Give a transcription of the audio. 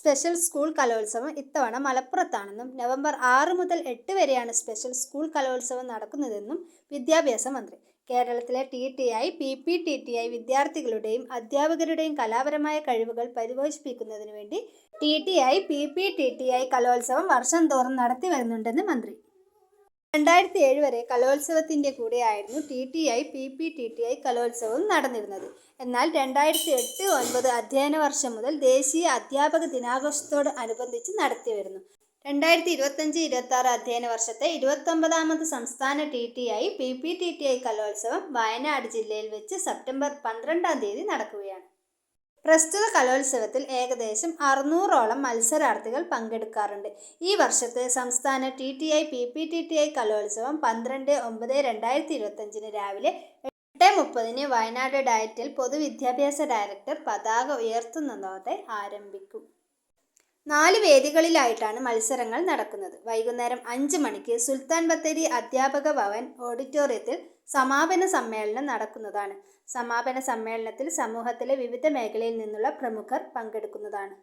Special school കലോത്സവം ഇത്തവണ മലപ്പുറത്താണെന്നും November 6 മുതൽ 8 വരെയാണ് സ്പെഷ്യൽ സ്കൂൾ കലോത്സവം നടക്കുന്നതെന്നും വിദ്യാഭ്യാസ മന്ത്രി. കേരളത്തിലെ TTI, PPTTI വിദ്യാർത്ഥികളുടെയും അധ്യാപകരുടെയും കലാപരമായ കഴിവുകൾ പരിപോഷിപ്പിക്കുന്നതിനു വേണ്ടി TTI, PPTTI കലോത്സവം വർഷം തോറും നടത്തി വരുന്നുണ്ടെന്ന് മന്ത്രി. 2007 വരെ കലോത്സവത്തിൻ്റെ കൂടെയായിരുന്നു TTI, PPTTI കലോത്സവവും നടന്നിരുന്നത്. എന്നാൽ 2008-09 അധ്യയന വർഷം മുതൽ ദേശീയ അധ്യാപക ദിനാഘോഷത്തോട് അനുബന്ധിച്ച് നടത്തിവരുന്നു. 2025-26 അധ്യയന വർഷത്തെ 29ാമത് സംസ്ഥാന TTI, PPTTI കലോത്സവം വയനാട് ജില്ലയിൽ വെച്ച് സെപ്റ്റംബർ 12-ാം തീയതി നടക്കുകയാണ്. പ്രസ്തുത കലോത്സവത്തിൽ ഏകദേശം 600ഓളം മത്സരാർത്ഥികൾ പങ്കെടുക്കാറുണ്ട്. ഈ വർഷത്തെ സംസ്ഥാന TTI, PPTTI കലോത്സവം 12/9/2025 രാവിലെ 8:30 വയനാട് ഡയറ്റിൽ പൊതുവിദ്യാഭ്യാസ ഡയറക്ടർ പതാക ഉയർത്തുന്നതോടെ ആരംഭിക്കും. 4 വേദികളിലായിട്ടാണ് മത്സരങ്ങൾ നടക്കുന്നത്. വൈകുന്നേരം 5 മണിക്ക് സുൽത്താൻ ബത്തേരി അധ്യാപക ഭവൻ ഓഡിറ്റോറിയത്തിൽ സമാപന സമ്മേളനം നടക്കുന്നതാണ്. സമാപന സമ്മേളനത്തിൽ സമൂഹത്തിലെ വിവിധ മേഖലയിൽ നിന്നുള്ള പ്രമുഖർ പങ്കെടുക്കുന്നതാണ്.